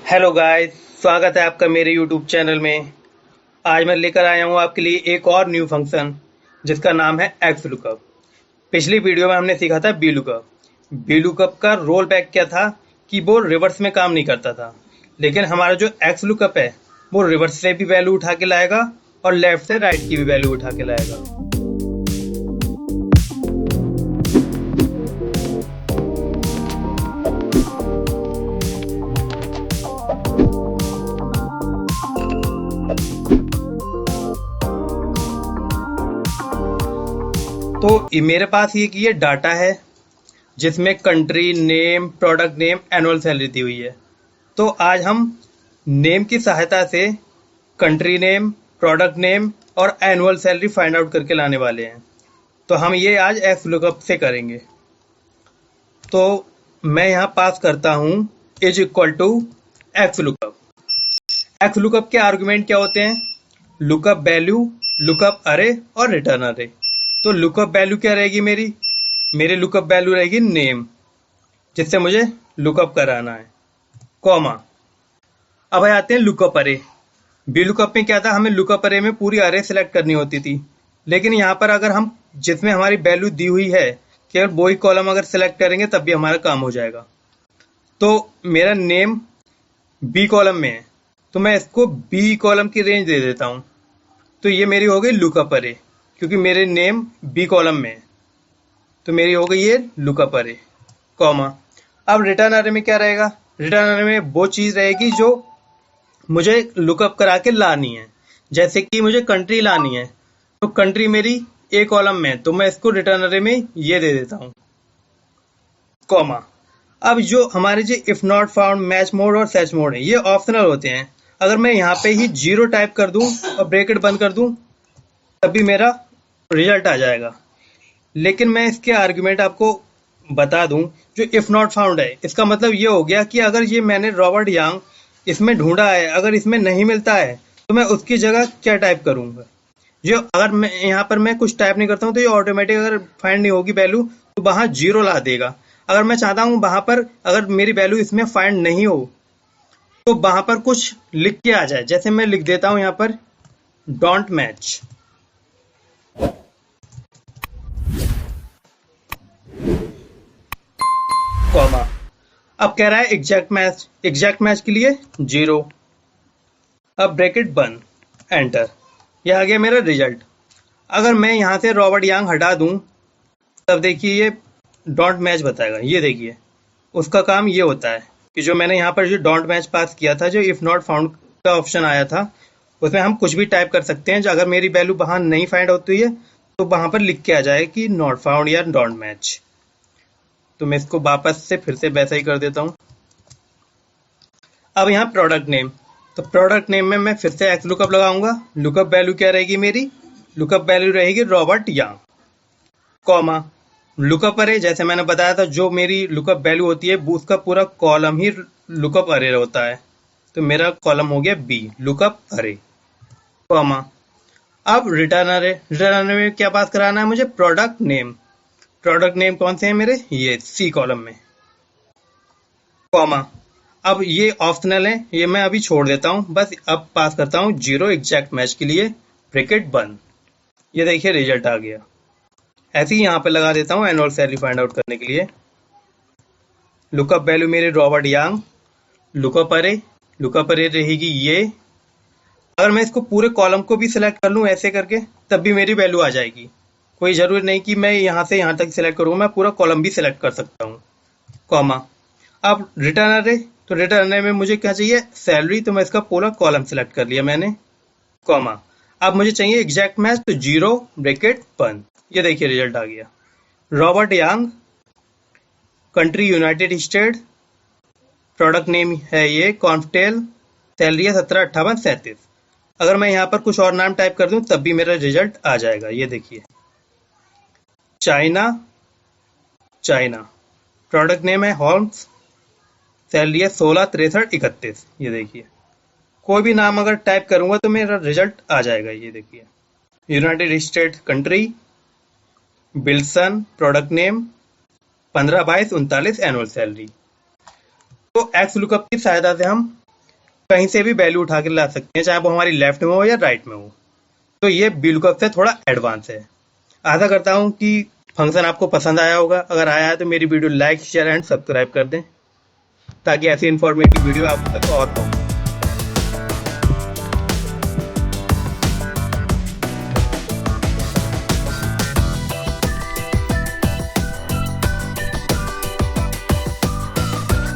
Hello guys, स्वागत है आपका मेरे यूट्यूब चैनल में। आज मैं लेकर आया हूँ आपके लिए एक और न्यू फंक्शन जिसका नाम है एक्स लुकअप। पिछली वीडियो में हमने सीखा था बी लुकअप। बी लुकअप का रोल बैक क्या था कि वो रिवर्स में काम नहीं करता था, लेकिन हमारा जो एक्स लुकअप है वो रिवर्स से भी वैल्यू उठा के लाएगा और लेफ्ट से राइट की भी वैल्यू उठा के लाएगा। तो मेरे पास ये डाटा है जिसमें country name, product name, annual salary दी हुई है। तो आज हम नेम की सहायता से कंट्री नेम, प्रोडक्ट नेम और एनुअल सैलरी फाइंड आउट करके लाने वाले हैं। तो हम ये आज एक्स लुकअप से करेंगे। तो मैं यहाँ पास करता हूँ is equal to X lookup. X lookup के आर्गुमेंट क्या होते हैं? लुकअप वैल्यू, लुकअप अरे और रिटर्न अरे। तो लुकअप वैल्यू क्या रहेगी मेरी लुकअप वैल्यू रहेगी नेम, जिससे मुझे लुकअप कराना है, कॉमा। अब आते हैं लुकअप अरे। बी लुकअप में क्या था, हमें लुकअप अरे में पूरी अरे सेलेक्ट करनी होती थी, लेकिन यहाँ पर अगर हम जिसमें हमारी वैल्यू दी हुई है केवल वही कॉलम अगर सेलेक्ट करेंगे तब भी हमारा काम हो जाएगा। तो मेरा नेम बी कॉलम में है, तो मैं इसको बी कॉलम की रेंज दे देता हूँ। तो ये मेरी हो गई लुकअप अरे, क्योंकि मेरे नेम बी कॉलम में है, तो मेरी हो गई ये लुकअप अरे, कॉमा। अब रिटर्न अरे में क्या रहेगा? रिटर्न अरे में वो चीज रहेगी जो मुझे लुकअप करा के लानी है। जैसे कि मुझे कंट्री लानी है, तो कंट्री मेरी ए कॉलम में है, तो मैं इसको रिटर्न अरे में ये दे देता हूँ, कॉमा। अब जो हमारे जो if not found, match mode और सर्च मोड है, ये ऑप्शनल होते हैं। अगर मैं यहाँ पे ही 0 टाइप कर दूं और ब्रैकेट बंद कर दूं तभी मेरा रिजल्ट आ जाएगा। लेकिन मैं इसके आर्गुमेंट आपको बता दूं। जो इफ नॉट फाउंड है, इसका मतलब ये हो गया कि अगर ये मैंने रॉबर्ट यांग इसमें ढूंढा है, अगर इसमें नहीं मिलता है तो मैं उसकी जगह क्या टाइप करूंगा। जो अगर मैं यहाँ पर मैं कुछ टाइप नहीं करता हूँ तो ये ऑटोमेटिक अगर फाइंड नहीं होगी वैल्यू तो वहां 0 ला देगा। अगर मैं चाहता हूँ वहां पर अगर मेरी वैल्यू इसमें फाइंड नहीं हो तो वहां पर कुछ लिख के आ जाए। जैसे मैं लिख देता हूँ यहाँ पर डोंट मैच, कॉमा। अब कह रहा है एग्जैक्ट मैच के लिए 0। अब ब्रैकेट बंद, एंटर। यह आ गया मेरा रिजल्ट। अगर मैं यहां से रॉबर्ट यांग हटा दूं तब देखिए ये डोंट मैच बताएगा। ये देखिए उसका काम ये होता है कि जो मैंने यहाँ पर जो डोंट मैच पास किया था, जो इफ नॉट फाउंड का ऑप्शन आया था, उसमें हम कुछ भी टाइप कर सकते हैं। जो अगर मेरी वैल्यू वहां नहीं फाइंड होती है तो वहां पर लिख के आ जाए कि नॉट फाउंड या डोंट मैच। तो मैं इसको वापस से फिर से वैसा ही कर देता हूं। अब यहाँ प्रोडक्ट नेम, तो प्रोडक्ट नेम में मैं फिर से एक्स लुकअप लगाऊंगा। लुकअप वैल्यू क्या रहेगी लुकअप वैल्यू रहेगी रॉबर्ट यांग, कॉमा। लुकअप अरे जैसे मैंने बताया था, जो मेरी लुकअप वैल्यू होती है वो उसका पूरा कॉलम ही लुकअप अरे होता है। तो मेरा कॉलम हो गया बी, लुकअप अरे, कॉमा। अब रिटर्न अरे में क्या पास कराना है मुझे? प्रोडक्ट नेम कौन से हैं मेरे? ये सी कॉलम में, कॉमा। अब ये ऑप्शनल है, ये मैं अभी छोड़ देता हूं। बस अब पास करता हूं 0 एग्जैक्ट मैच के लिए, ब्रैकेट बंद। ये देखिए रिजल्ट आ गया। ऐसे ही यहाँ पे लगा देता हूं एनुअल सैलरी फाइंड आउट करने के लिए। लुकअप वैल्यू मेरे रॉबर्ट यांग, लुकअप अरे रहेगी ये। अगर मैं इसको पूरे कॉलम को भी सिलेक्ट कर लूं ऐसे करके तब भी मेरी वैल्यू आ जाएगी। कोई जरूरत नहीं कि मैं यहाँ से यहाँ तक सिलेक्ट करूँ, मैं पूरा कॉलम भी सिलेक्ट कर सकता हूँ, कॉमा। अब रिटर्न अरे, तो रिटर्न अरे में मुझे क्या चाहिए? सैलरी, तो मैं इसका पूरा कॉलम सिलेक्ट कर लिया मैंने, कॉमा। अब मुझे चाहिए एग्जैक्ट मैच, तो 0 ब्रैकेट बंद। ये देखिए रिजल्ट आ गया। Robert Yang, country United State, product name है ये कॉन्फटेल, सैलरी है 175837। अगर मैं यहाँ पर कुछ और नाम टाइप कर दूं तब भी मेरा रिजल्ट आ जाएगा। ये देखिए चाइना, प्रोडक्ट नेम है होम्स, सैलरी है 166331। ये देखिए कोई भी नाम अगर टाइप करूंगा तो मेरा रिजल्ट आ जाएगा। ये देखिए United states country, Bilson, product name 15/22/39 annual salary. तो एक्स लुकअप की सहायता से हम कहीं से भी वैल्यू उठा के ला सकते हैं, चाहे वो हमारी लेफ्ट में हो या राइट में हो। तो ये VLOOKUP से थोड़ा एडवांस है। आशा करता हूँ कि फंक्शन आपको पसंद आया होगा। अगर आया है तो मेरी video like, share and subscribe कर दें, ताकि ऐसी इन्फॉर्मेटिव वीडियो आप तक और पहुंचे।